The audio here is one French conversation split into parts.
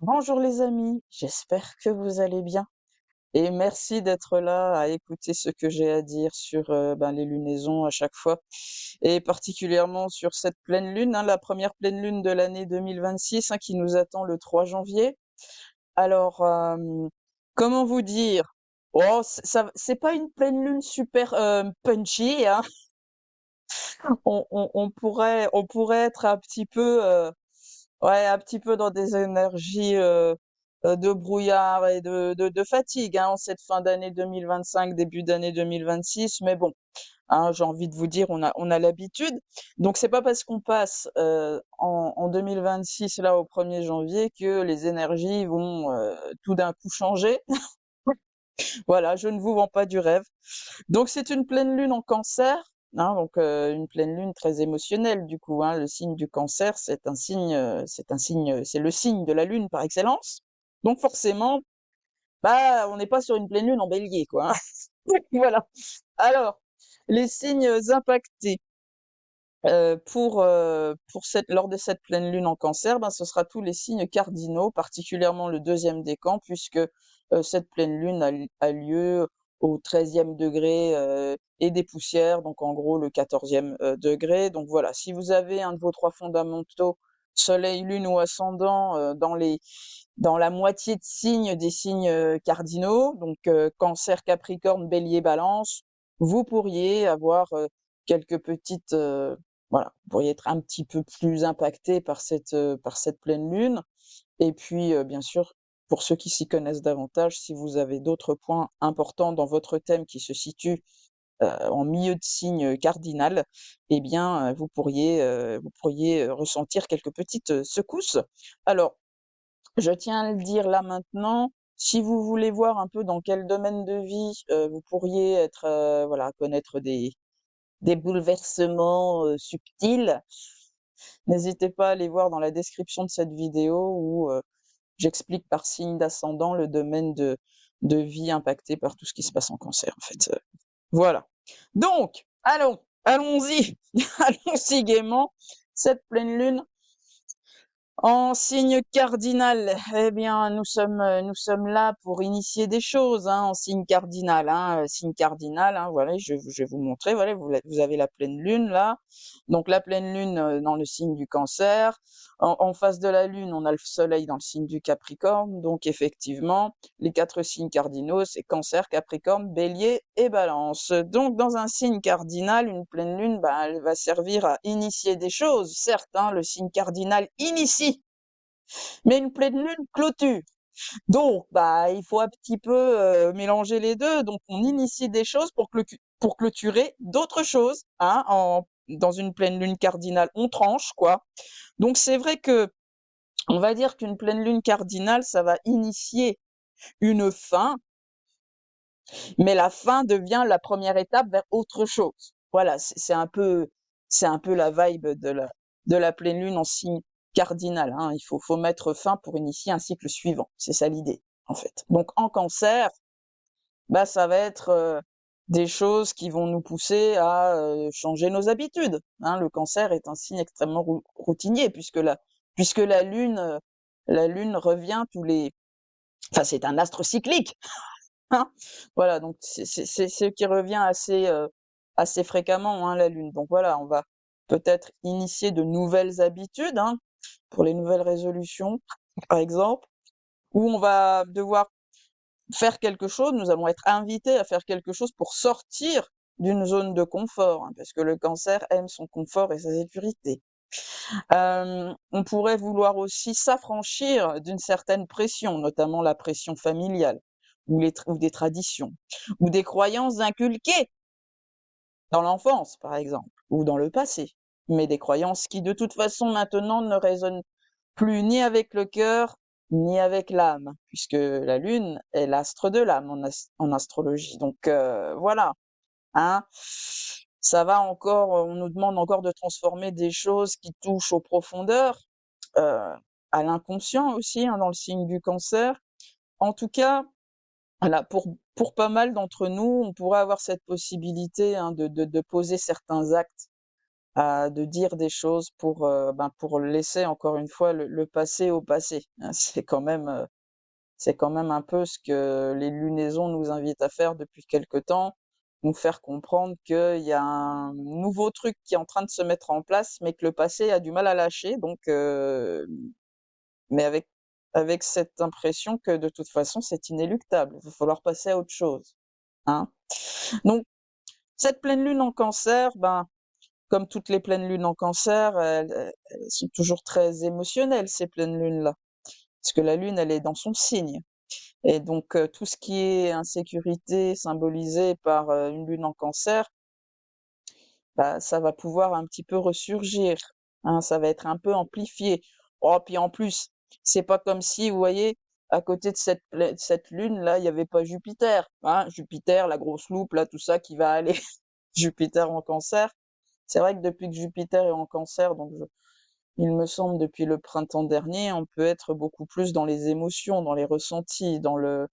Bonjour les amis, j'espère que vous allez bien et merci d'être là à écouter ce que j'ai à dire sur les lunaisons à chaque fois et particulièrement sur cette pleine lune, hein, la première pleine lune de l'année 2026 qui nous attend le 3 janvier. Alors, comment vous dire? Oh, c'est pas une pleine lune super punchy, hein. On pourrait être un petit peu, ouais, un petit peu dans des énergies, de brouillard et de fatigue, hein, en cette fin d'année 2025, début d'année 2026. Mais bon, hein, j'ai envie de vous dire, on a l'habitude. Donc c'est pas parce qu'on passe, en 2026 là, au 1er janvier que les énergies vont, tout d'un coup changer. Voilà, je ne vous vends pas du rêve. Donc c'est une pleine lune en Cancer, hein, donc une pleine lune très émotionnelle du coup, hein. Le signe du Cancer, c'est le signe de la lune par excellence. Donc forcément, bah, on n'est pas sur une pleine lune en Bélier quoi, hein. Voilà. Alors, les signes impactés, pour cette lors de cette pleine lune en Cancer, ben, ce sera tous les signes cardinaux, particulièrement le deuxième décan puisque, cette pleine lune a lieu au 13e degré, et des poussières, donc en gros le 14e, degré. Donc voilà, si vous avez un de vos 3 fondamentaux, soleil, lune ou ascendant, dans la moitié de signes des signes, cardinaux, donc Cancer, Capricorne, Bélier, Balance, vous pourriez avoir, quelques petites, voilà, vous pourriez être un petit peu plus impacté par cette pleine lune et puis, bien sûr, pour ceux qui s'y connaissent davantage, si vous avez d'autres points importants dans votre thème qui se situent, en milieu de signe, cardinal et bien, vous pourriez ressentir quelques petites, secousses. Alors, je tiens à le dire là maintenant, si vous voulez voir un peu dans quel domaine de vie, vous pourriez être, voilà, connaître des bouleversements, subtils, n'hésitez pas à aller voir dans la description de cette vidéo où, j'explique par signe d'ascendant le domaine de vie impacté par tout ce qui se passe en Cancer, en fait, voilà. Donc, allons-y, allons-y gaiement. Cette pleine lune en signe cardinal, eh bien, nous sommes là pour initier des choses, hein, en signe cardinal, hein, voilà, je vais vous montrer, voilà, vous avez la pleine lune là, donc la pleine lune, dans le signe du Cancer. En face de la lune, on a le soleil dans le signe du Capricorne, donc effectivement, les 4 signes cardinaux, c'est Cancer, Capricorne, Bélier et Balance. Donc dans un signe cardinal, une pleine lune, bah, elle va servir à initier des choses. Certes, hein, le signe cardinal initie, mais une pleine lune clôture. Donc, bah, il faut un petit peu, mélanger les 2. Donc on initie des choses pour clôturer d'autres choses, hein, dans une pleine lune cardinale, on tranche, quoi. Donc c'est vrai que on va dire qu'une pleine lune cardinale, ça va initier une fin, mais la fin devient la première étape vers autre chose. Voilà, c'est un peu la vibe de la pleine lune en signe cardinal, hein. Il faut mettre fin pour initier un cycle suivant. C'est ça l'idée, en fait. Donc en Cancer, bah, ça va être, des choses qui vont nous pousser à, changer nos habitudes, hein. Le Cancer est un signe extrêmement routinier puisque la lune revient tous les enfin, c'est un astre cyclique. Hein? Voilà, donc c'est ce qui revient assez fréquemment, hein, la lune. Donc voilà, on va peut-être initier de nouvelles habitudes, hein, pour les nouvelles résolutions, par exemple, où on va devoir faire quelque chose, nous allons être invités à faire quelque chose pour sortir d'une zone de confort, hein, parce que le Cancer aime son confort et sa sécurité. On pourrait vouloir aussi s'affranchir d'une certaine pression, notamment la pression familiale ou des traditions ou des croyances inculquées dans l'enfance, par exemple, ou dans le passé, mais des croyances qui, de toute façon, maintenant ne résonnent plus ni avec le cœur, ni avec l'âme, puisque la lune est l'astre de l'âme en astrologie. Donc voilà, hein. Ça va encore, on nous demande encore de transformer des choses qui touchent aux profondeurs, heu, à l'inconscient aussi, hein, dans le signe du Cancer. En tout cas, voilà, pour pas mal d'entre nous, on pourrait avoir cette possibilité, hein, de poser certains actes de dire des choses pour laisser encore une fois le passé au passé, hein. C'est quand même un peu ce que les lunaisons nous invitent à faire depuis quelque temps, nous faire comprendre qu'il y a un nouveau truc qui est en train de se mettre en place, mais que le passé a du mal à lâcher, donc mais avec cette impression que de toute façon c'est inéluctable, il va falloir passer à autre chose, hein. Donc cette pleine lune en Cancer, comme toutes les pleines lunes en Cancer, elles sont toujours très émotionnelles, ces pleines lunes-là, parce que la lune, elle est dans son signe. Et donc, tout ce qui est insécurité symbolisé par, une lune en Cancer, ça va pouvoir un petit peu ressurgir, hein, ça va être un peu amplifié. Oh, puis en plus, c'est pas comme si, vous voyez, à côté de cette lune-là, il y avait pas Jupiter, hein. Jupiter, la grosse loupe là, tout ça qui va aller Jupiter en Cancer. C'est vrai que depuis que Jupiter est en Cancer, donc il me semble depuis le printemps dernier, on peut être beaucoup plus dans les émotions, dans les ressentis, dans le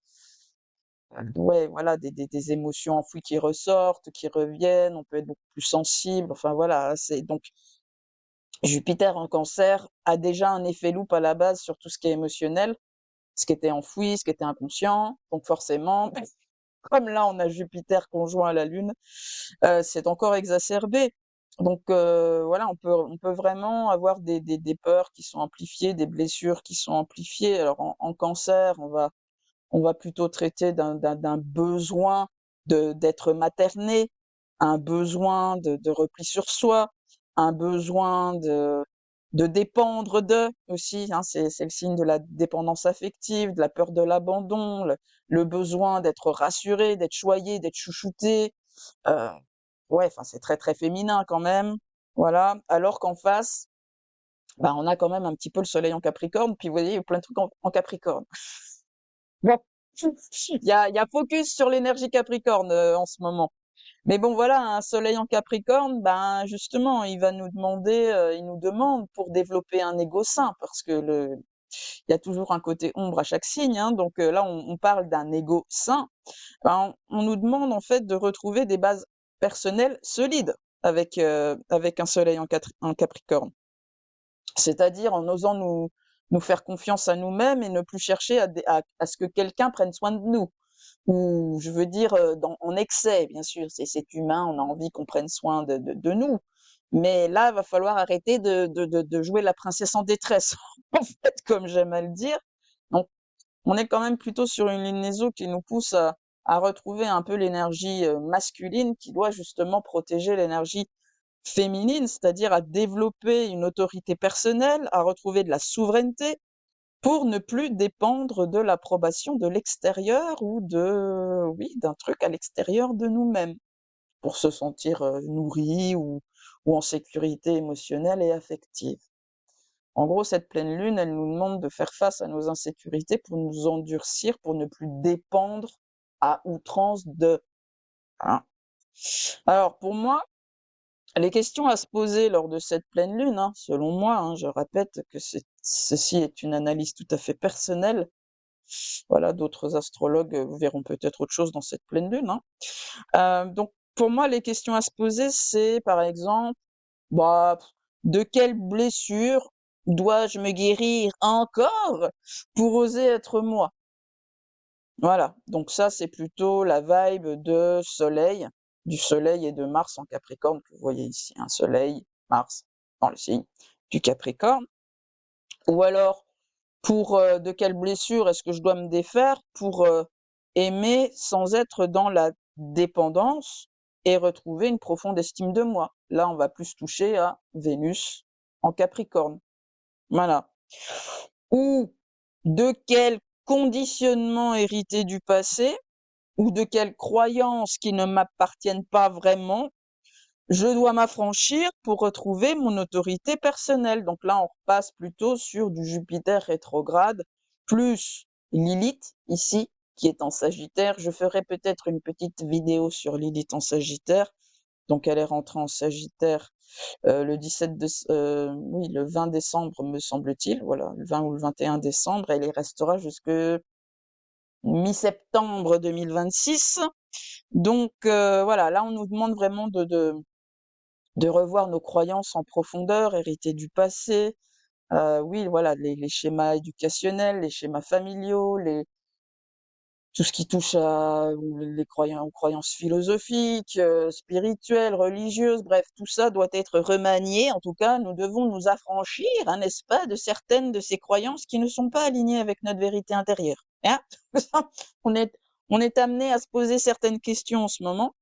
ouais, voilà, des émotions enfouies qui ressortent, qui reviennent, on peut être beaucoup plus sensible, enfin voilà, c'est donc Jupiter en Cancer a déjà un effet loupe à la base sur tout ce qui est émotionnel, ce qui était enfoui, ce qui était inconscient, donc forcément, comme là on a Jupiter conjoint à la Lune, c'est encore exacerbé. Donc voilà, on peut vraiment avoir des peurs qui sont amplifiées, des blessures qui sont amplifiées. Alors en Cancer, on va plutôt traiter d'un besoin d'être materné, un besoin de repli sur soi, un besoin de dépendre d'eux aussi, hein. C'est le signe de la dépendance affective, de la peur de l'abandon, le besoin d'être rassuré, d'être choyé, d'être chouchouté. Heu, ouais, enfin, c'est très, très féminin quand même, voilà. Alors qu'en face, on a quand même un petit peu le soleil en Capricorne, puis vous voyez, il y a plein de trucs en Capricorne. Bon, il y a focus sur l'énergie Capricorne, en ce moment. Mais bon, voilà, un soleil en Capricorne, justement, il nous demande pour développer un ego sain parce que il y a toujours un côté ombre à chaque signe, hein, donc là, on parle d'un ego sain. On nous demande, en fait, de retrouver des bases personnelles solides avec un soleil en Capricorne. C'est-à-dire en osant nous faire confiance à nous-mêmes et ne plus chercher à ce que quelqu'un prenne soin de nous. Ou je veux dire, en excès, bien sûr, c'est humain, on a envie qu'on prenne soin de nous. Mais là, il va falloir arrêter de jouer la princesse en détresse, en fait, comme j'aime à le dire. Donc, on est quand même plutôt sur une ligne qui nous pousse à retrouver un peu l'énergie, masculine qui doit justement protéger l'énergie féminine, c'est-à-dire à développer une autorité personnelle, à retrouver de la souveraineté pour ne plus dépendre de l'approbation de l'extérieur ou oui, d'un truc à l'extérieur de nous-mêmes, pour se sentir, nourri ou en sécurité émotionnelle et affective. En gros, cette pleine lune, elle nous demande de faire face à nos insécurités pour nous endurcir, pour ne plus dépendre à outrance hein. Alors pour moi, les questions à se poser lors de cette pleine lune, hein, selon moi, hein, je répète que ceci est une analyse tout à fait personnelle. Voilà, d'autres astrologues, verront peut-être autre chose dans cette pleine lune, hein. Donc pour moi, les questions à se poser, c'est par exemple, bah, de quelle blessure dois-je me guérir encore pour oser être moi? Voilà, donc ça, c'est plutôt la vibe du soleil et de Mars en Capricorne que vous voyez ici, un soleil, Mars dans le signe du Capricorne. Ou alors, de quelle blessure est-ce que je dois me défaire pour, aimer sans être dans la dépendance et retrouver une profonde estime de moi? Là, on va plus toucher à Vénus en Capricorne. Voilà. Ou de quel conditionnement hérité du passé ou de quelles croyances qui ne m'appartiennent pas vraiment, je dois m'affranchir pour retrouver mon autorité personnelle. Donc là, on repasse plutôt sur du Jupiter rétrograde, plus Lilith, ici, qui est en Sagittaire. Je ferai peut-être une petite vidéo sur Lilith en Sagittaire. Donc elle est rentrée en Sagittaire oui, le 20 décembre, me semble-t-il. Voilà, le 20 ou le 21 décembre. Elle y restera jusque mi-septembre 2026. Donc voilà, là, on nous demande vraiment de revoir nos croyances en profondeur, héritées du passé. Oui, voilà, les schémas éducationnels, les schémas familiaux, tout ce qui touche aux croyances philosophiques, spirituelles, religieuses, bref, tout ça doit être remanié. En tout cas, nous devons nous affranchir, hein, n'est-ce pas, de certaines de ces croyances qui ne sont pas alignées avec notre vérité intérieure. Hein? On est, on est amené à se poser certaines questions en ce moment.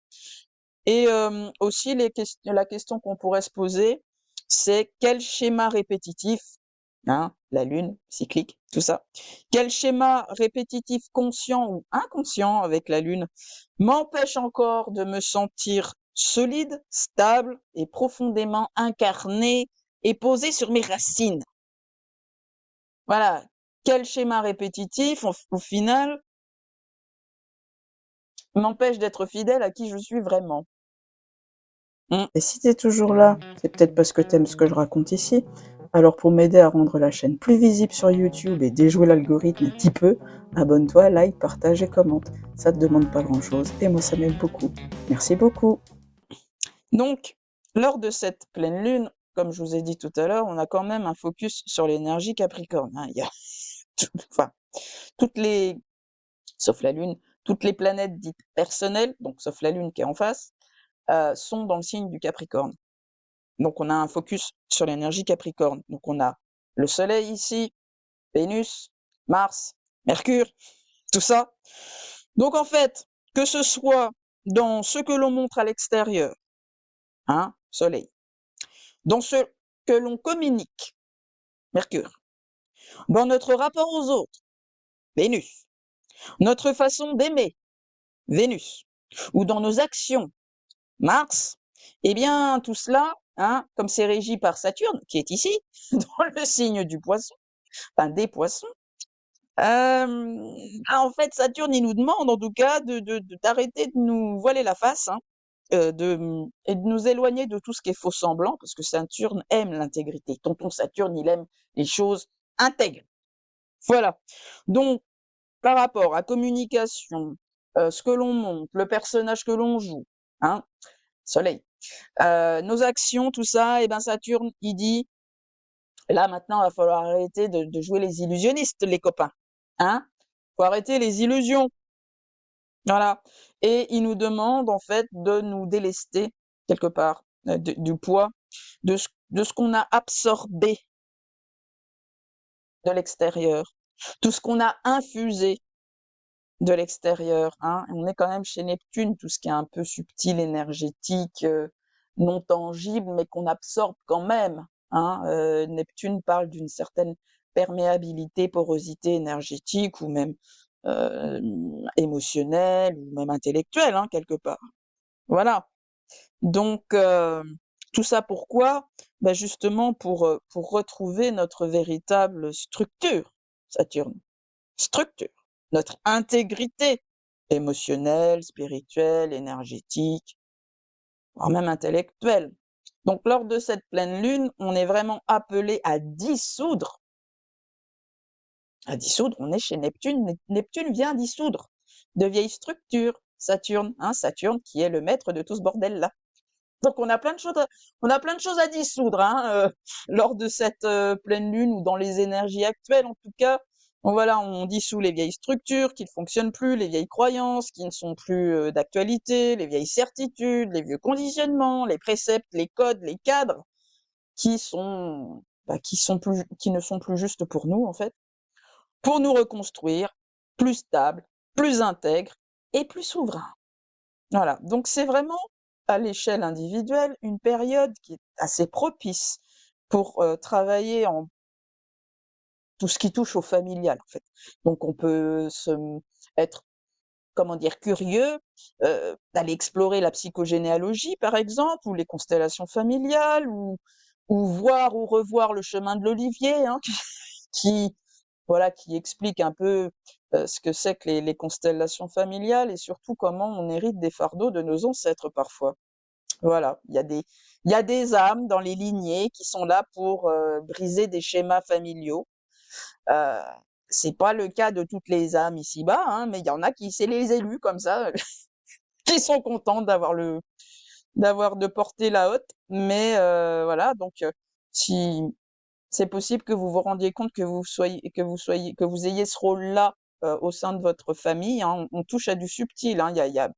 Et aussi, la question qu'on pourrait se poser, c'est quel schéma répétitif, hein, la lune, cyclique, tout ça, quel schéma répétitif conscient ou inconscient avec la lune m'empêche encore de me sentir solide, stable et profondément incarné et posé sur mes racines. Voilà. Quel schéma répétitif, au final, m'empêche d'être fidèle à qui je suis vraiment. Et si t'es toujours là, c'est peut-être parce que t'aimes ce que je raconte ici. Alors pour m'aider à rendre la chaîne plus visible sur YouTube et déjouer l'algorithme un petit peu, abonne-toi, like, partage et commente. Ça te demande pas grand-chose et moi ça m'aide beaucoup. Merci beaucoup. Donc, lors de cette pleine lune, comme je vous ai dit tout à l'heure, on a quand même un focus sur l'énergie Capricorne, hein. Il y a enfin, toutes les sauf la lune, toutes les planètes dites personnelles, donc sauf la lune qui est en face, sont dans le signe du Capricorne. Donc on a un focus sur l'énergie Capricorne. Donc on a le soleil ici, Vénus, Mars, Mercure, tout ça. Donc en fait, que ce soit dans ce que l'on montre à l'extérieur, hein, soleil, dans ce que l'on communique, Mercure, dans notre rapport aux autres, Vénus, notre façon d'aimer, Vénus, ou dans nos actions, Mars, eh bien tout cela, hein, comme c'est régi par Saturne, qui est ici, dans le signe du poisson, enfin des poissons, en fait Saturne, il nous demande en tout cas d'arrêter de nous voiler la face, hein, et de nous éloigner de tout ce qui est faux semblant, parce que Saturne aime l'intégrité. Tonton Saturne, il aime les choses intègres. Voilà. Donc, par rapport à communication, ce que l'on montre, le personnage que l'on joue, hein, Soleil, nos actions, tout ça, et ben Saturne, il dit, là maintenant, il va falloir arrêter de jouer les illusionnistes, les copains, hein. Faut arrêter les illusions, voilà. Et il nous demande en fait de nous délester quelque part du poids de ce qu'on a absorbé de l'extérieur, tout ce qu'on a infusé de l'extérieur, hein. On est quand même chez Neptune, tout ce qui est un peu subtil, énergétique, non tangible, mais qu'on absorbe quand même, hein. Neptune parle d'une certaine perméabilité, porosité énergétique ou même euh, émotionnelle ou même intellectuelle, hein, quelque part. Voilà. Donc, tout ça pourquoi? Bah justement pour retrouver notre véritable structure, Saturne. Structure, notre intégrité émotionnelle, spirituelle, énergétique, voire même intellectuelle. Donc, lors de cette pleine lune, on est vraiment appelé à dissoudre, on est chez Neptune, Neptune vient dissoudre de vieilles structures, Saturne, hein, Saturne qui est le maître de tout ce bordel-là. Donc on a plein de choses à dissoudre, hein, lors de cette pleine lune ou dans les énergies actuelles en tout cas. Bon, voilà, on dissout les vieilles structures qui ne fonctionnent plus, les vieilles croyances qui ne sont plus d'actualité, les vieilles certitudes, les vieux conditionnements, les préceptes, les codes, les cadres qui ne sont plus justes pour nous en fait, pour nous reconstruire plus stable, plus intègre et plus souverain. Voilà, donc c'est vraiment à l'échelle individuelle une période qui est assez propice pour travailler en tout ce qui touche au familial en fait. Donc on peut être, comment dire, curieux, d'aller explorer la psychogénéalogie par exemple, ou les constellations familiales, ou voir ou revoir le chemin de l'olivier, hein, qui, voilà, qui explique un peu ce que c'est que les constellations familiales et surtout comment on hérite des fardeaux de nos ancêtres parfois. Voilà, il y a des âmes dans les lignées qui sont là pour briser des schémas familiaux. Euh, c'est pas le cas de toutes les âmes ici-bas, hein, mais il y en a qui, c'est les élus comme ça, qui sont contents d'avoir d'avoir de porter la haute, mais voilà, donc si c'est possible que vous vous rendiez compte que vous ayez ce rôle-là, au sein de votre famille, hein. On touche à du subtil, hein. Il y a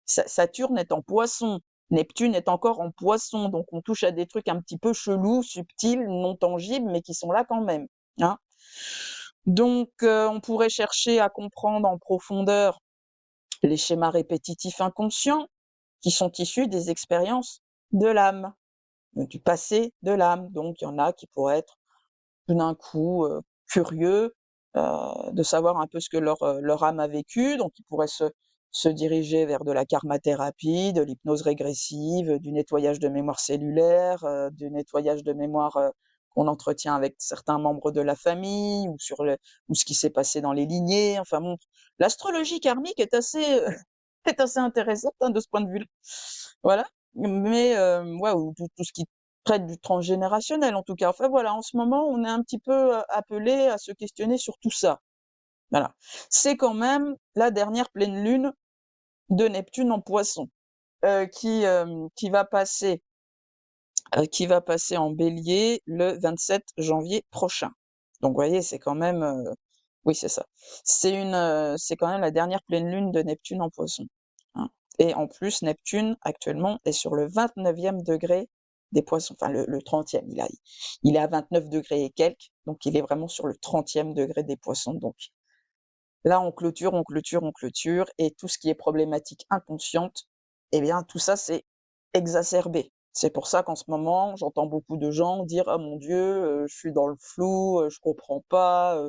Saturne est en Poisson, Neptune est encore en Poisson, donc on touche à des trucs un petit peu chelous, subtils, non tangibles, mais qui sont là quand même, hein. Donc on pourrait chercher à comprendre en profondeur les schémas répétitifs inconscients qui sont issus des expériences de l'âme, du passé de l'âme. Donc il y en a qui pourraient être tout d'un coup, curieux, de savoir un peu ce que leur âme a vécu, donc ils pourraient se diriger vers de la karmathérapie, de l'hypnose régressive, du nettoyage de mémoire cellulaire, du nettoyage de mémoire, qu'on entretient avec certains membres de la famille ou ce qui s'est passé dans les lignées. Enfin bon, l'astrologie karmique est assez, est assez intéressante, hein, de ce point de vue-là. Voilà, mais ouais, ou tout ce qui traite du transgénérationnel en tout cas. Enfin voilà, en ce moment, on est un petit peu, appelés à se questionner sur tout ça. Voilà. C'est quand même la dernière pleine lune de Neptune en Poisson, qui va passer, en Bélier le 27 janvier prochain. Donc vous voyez, c'est quand même, oui, c'est ça. C'est quand même la dernière pleine lune de Neptune en Poisson, hein. Et en plus, Neptune, actuellement, est sur le 29e degré des Poissons, enfin le 30e. Il est à 29 degrés et quelques, donc il est vraiment sur le 30e degré des Poissons. Donc là, on clôture, on clôture, on clôture, et tout ce qui est problématique inconsciente, eh bien, tout ça, c'est exacerbé. C'est pour ça qu'en ce moment, j'entends beaucoup de gens dire: «Ah mon Dieu, je suis dans le flou, je comprends pas,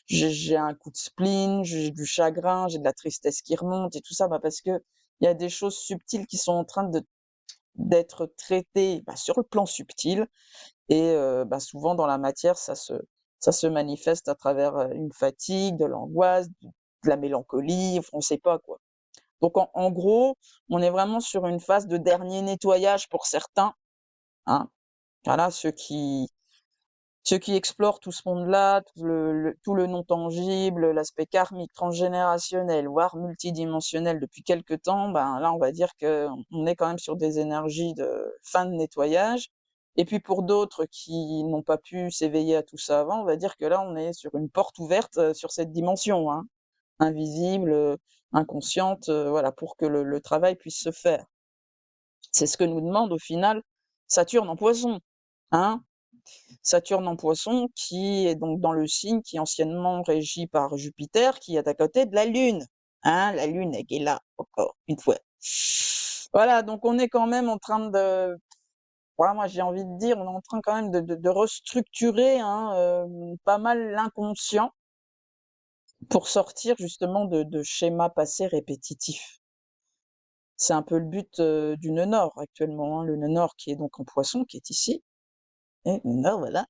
j'ai un coup de spleen, j'ai du chagrin, j'ai de la tristesse qui remonte» et tout ça. Bah, parce qu'il y a des choses subtiles qui sont en train d'être traitées, bah, sur le plan subtil, et bah, souvent dans la matière, ça se manifeste à travers, une fatigue, de l'angoisse, de la mélancolie, enfin, on sait pas quoi. Donc en gros, on est vraiment sur une phase de dernier nettoyage pour certains, hein. Voilà, ceux qui explorent tout ce monde-là, tout le non tangible, l'aspect karmique, transgénérationnel, voire multidimensionnel depuis quelque temps, ben là, on va dire qu'on est quand même sur des énergies de fin de nettoyage. Et puis pour d'autres qui n'ont pas pu s'éveiller à tout ça avant, on va dire que là, on est sur une porte ouverte, sur cette dimension, hein, invisible, inconsciente, voilà, pour que le travail puisse se faire. C'est ce que nous demande au final Saturne en Poisson, hein? Saturne en Poisson, qui est donc dans le signe qui est anciennement régi par Jupiter, qui est à côté de la Lune, hein, la Lune qui est là, encore une fois. Voilà, donc on est quand même en train de, voilà, moi j'ai envie de dire, on est en train quand même de restructurer, hein, pas mal l'inconscient pour sortir justement de schémas passés répétitifs. C'est un peu le but, du nœud nord actuellement, hein, le nœud nord qui est donc en Poisson, qui est ici, et le nord, voilà,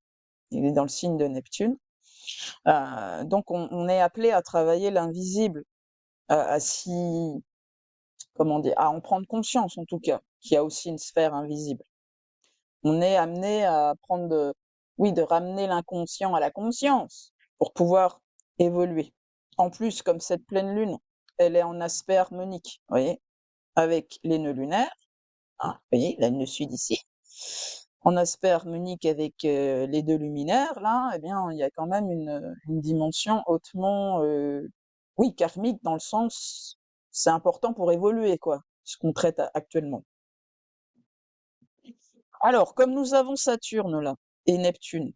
il est dans le signe de Neptune. Donc on est appelé à travailler l'invisible, à s'y comment dire? À en prendre conscience en tout cas, qu'il y a aussi une sphère invisible. On est amené à prendre oui, de ramener l'inconscient à la conscience pour pouvoir évoluer. En plus, comme cette pleine lune, elle est en aspect harmonique, vous voyez? Avec les nœuds lunaires, hein, vous voyez? Là, le sud ici. En aspect harmonique avec, les 2 luminaires là, eh bien, il y a quand même une dimension hautement, oui, karmique dans le sens, c'est important pour évoluer quoi, ce qu'on traite actuellement. Alors, comme nous avons Saturne là et Neptune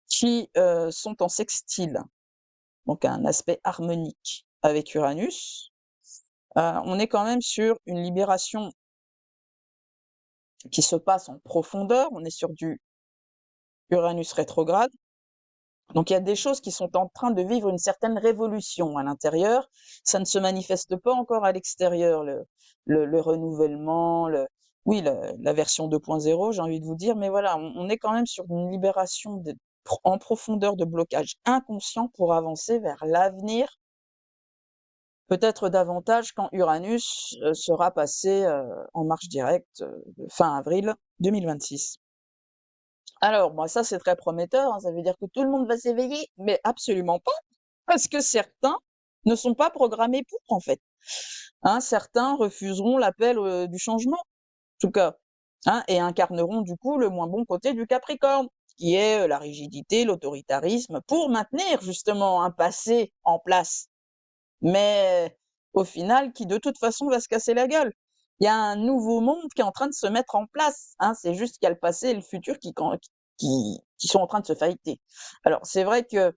qui, sont en sextile, donc un aspect harmonique avec Uranus, on est quand même sur une libération qui se passe en profondeur, on est sur du Uranus rétrograde. Donc il y a des choses qui sont en train de vivre une certaine révolution à l'intérieur. Ça ne se manifeste pas encore à l'extérieur, le renouvellement, oui, la version 2.0, j'ai envie de vous dire, mais voilà, on est quand même sur une libération en profondeur de blocage inconscient pour avancer vers l'avenir, peut-être davantage quand Uranus sera passé en marche directe fin avril 2026. Alors, moi, ça, c'est très prometteur, hein, ça veut dire que tout le monde va s'éveiller, mais absolument pas, parce que certains ne sont pas programmés pour, en fait. Hein, certains refuseront l'appel du changement. tout cas, hein, et incarneront du coup le moins bon côté du Capricorne, qui est la rigidité, l'autoritarisme, pour maintenir justement un passé en place, mais au final, qui de toute façon va se casser la gueule. Il y a un nouveau monde qui est en train de se mettre en place, hein, c'est juste qu'il y a le passé et le futur qui sont en train de se fighter. Alors, c'est vrai que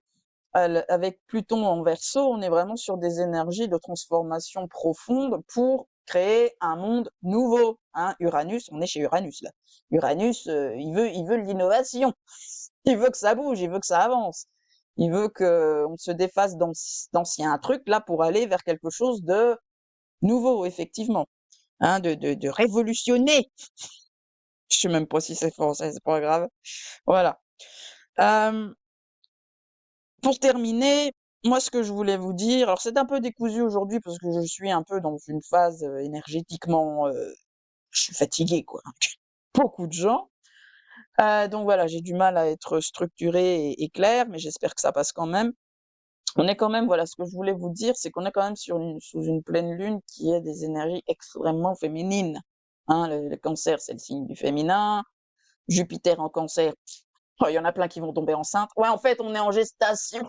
avec Pluton en Verseau, on est vraiment sur des énergies de transformation profonde pour créer un monde nouveau, hein. Uranus, on est chez Uranus là. Uranus, il veut de l'innovation. Il veut que ça bouge, il veut que ça avance. Il veut qu'on se défasse d'anciens trucs là pour aller vers quelque chose de nouveau, effectivement, hein, de révolutionner. Je sais même pas si c'est français, c'est pas grave. Voilà. Euh, Pour terminer, moi, ce que je voulais vous dire, alors c'est un peu décousu aujourd'hui parce que je suis un peu dans une phase énergétiquement, je suis fatiguée, quoi. Beaucoup de gens. Donc voilà, j'ai du mal à être structurée et claire, mais j'espère que ça passe quand même. On est quand même, voilà, ce que je voulais vous dire, c'est qu'on est quand même sous une pleine lune qui est des énergies extrêmement féminines. Hein, le cancer, c'est le signe du féminin. Jupiter en cancer, oh, il y en a plein qui vont tomber enceintes. Ouais, en fait, on est en gestation.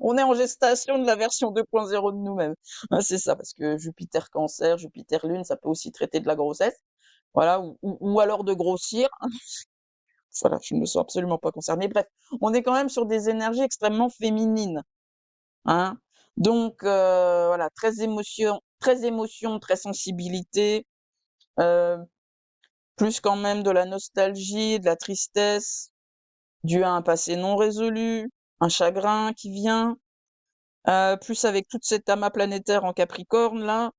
On est en gestation de la version 2.0 de nous-mêmes. Hein, c'est ça, parce que Jupiter Cancer, Jupiter Lune, ça peut aussi traiter de la grossesse. Voilà, ou alors de grossir. Voilà, je ne me sens absolument pas concernée. Bref, on est quand même sur des énergies extrêmement féminines. Hein. Donc, voilà, très émotion, très sensibilité, euh, plus quand même de la nostalgie, de la tristesse, dû à un passé non résolu, un chagrin qui vient. Plus avec toute cette amas planétaire en Capricorne là,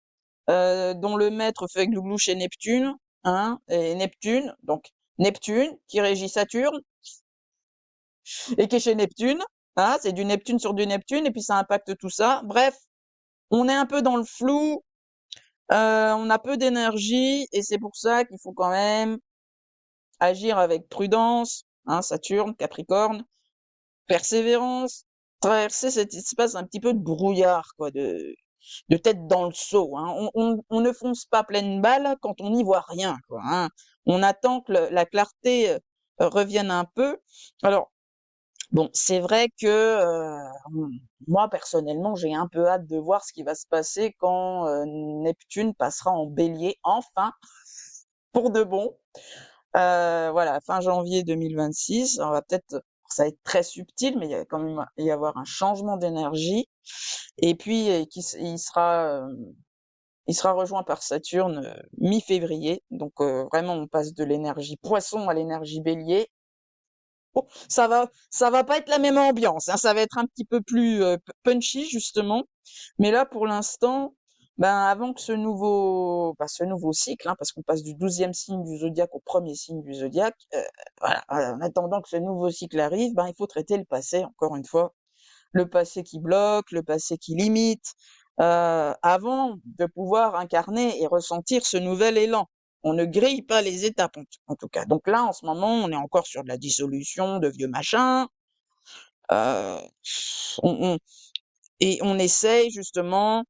dont le maître fait glouglou chez Neptune, hein, et Neptune, donc Neptune qui régit Saturne et qui est chez Neptune, hein, c'est du Neptune sur du Neptune et puis ça impacte tout ça. Bref, on est un peu dans le flou, on a peu d'énergie et c'est pour ça qu'il faut quand même agir avec prudence, hein, Saturne, Capricorne, persévérance, traverser cet espace un petit peu de brouillard, quoi, de tête dans le seau. Hein. On ne fonce pas pleine balle quand on n'y voit rien, quoi, hein. On attend que la clarté revienne un peu. Alors, bon, c'est vrai que moi, personnellement, j'ai un peu hâte de voir ce qui va se passer quand Neptune passera en bélier, enfin, pour de bon. Voilà, fin janvier 2026. On va peut-être, ça va être très subtil, mais il y a quand même y avoir un changement d'énergie. Et puis, il sera rejoint par Saturne mi-février. Donc, vraiment, on passe de l'énergie poisson à l'énergie bélier. Bon, ça va pas être la même ambiance, hein, ça va être un petit peu plus punchy, justement. Mais là, pour l'instant, ben, avant que ce nouveau cycle, hein, parce qu'on passe du 12e signe du zodiaque au premier signe du zodiaque, voilà, en attendant que ce nouveau cycle arrive, ben, il faut traiter le passé, encore une fois. Le passé qui bloque, le passé qui limite, avant de pouvoir incarner et ressentir ce nouvel élan. On ne grille pas les étapes, en tout cas. Donc là, en ce moment, on est encore sur de la dissolution de vieux machins. Euh, on, et on essaye justement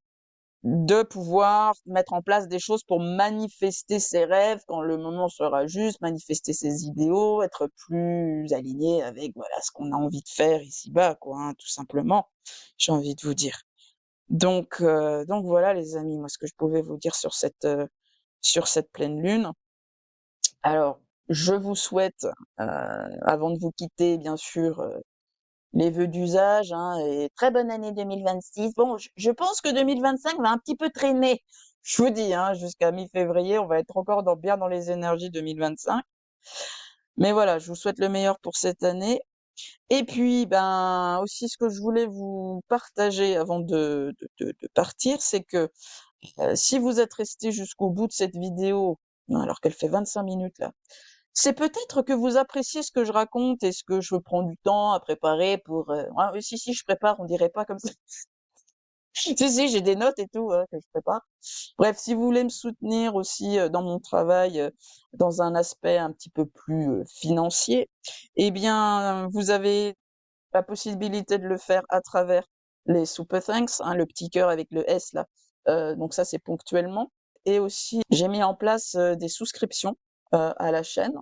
de pouvoir mettre en place des choses pour manifester ses rêves quand le moment sera juste, manifester ses idéaux, être plus aligné avec voilà ce qu'on a envie de faire ici-bas, quoi, hein, tout simplement. J'ai envie de vous dire. Donc voilà les amis, moi ce que je pouvais vous dire sur cette pleine lune. Alors, je vous souhaite, avant de vous quitter, bien sûr, les vœux d'usage, hein, et très bonne année 2026. Bon, je pense que 2025 va un petit peu traîner. Je vous dis, hein, jusqu'à mi-février, on va être encore bien dans les énergies 2025. Mais voilà, je vous souhaite le meilleur pour cette année. Et puis, ben, aussi, ce que je voulais vous partager avant de partir, c'est que si vous êtes resté jusqu'au bout de cette vidéo, alors qu'elle fait 25 minutes là, c'est peut-être que vous appréciez ce que je raconte et ce que je prends du temps à préparer pour. Ah oui, si, je prépare, on dirait pas comme ça. Si, j'ai des notes et tout que je prépare. Bref, si vous voulez me soutenir aussi dans mon travail, dans un aspect un petit peu plus financier, eh bien, vous avez la possibilité de le faire à travers les super thanks, hein, le petit cœur avec le S là. Donc ça, c'est ponctuellement. et aussi j'ai mis en place, des souscriptions, à la chaîne,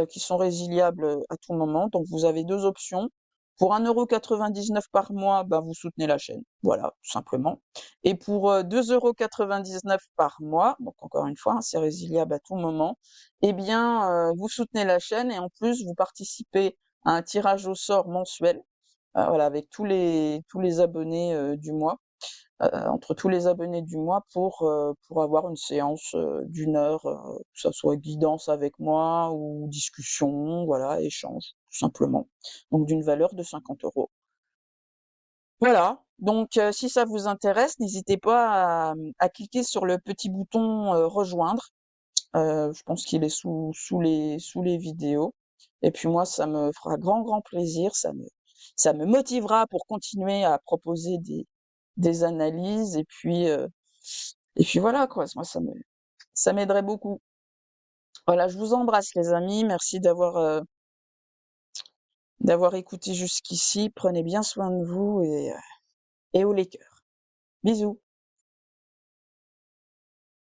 qui sont résiliables, à tout moment. Donc vous avez 2 options. Pour 1,99 € par mois, ben, vous soutenez la chaîne, voilà, tout simplement. Et pour, 2,99 € par mois, donc encore une fois, hein, c'est résiliable à tout moment, eh bien, vous soutenez la chaîne et en plus vous participez à un tirage au sort mensuel, voilà, avec tous les abonnés, du mois. Entre tous les abonnés du mois pour avoir une séance, d'1 heure, que ça soit guidance avec moi ou discussion, voilà, échange, tout simplement. Donc d'une valeur de 50 €. Voilà, donc si ça vous intéresse, n'hésitez pas à cliquer sur le petit bouton, rejoindre. Je pense qu'il est sous les vidéos et puis moi, ça me fera grand plaisir, ça me motivera pour continuer à proposer des analyses et puis voilà quoi, moi ça m'aiderait beaucoup. Voilà, je vous embrasse les amis, merci d'avoir écouté jusqu'ici. Prenez bien soin de vous et haut les cœurs. Bisous.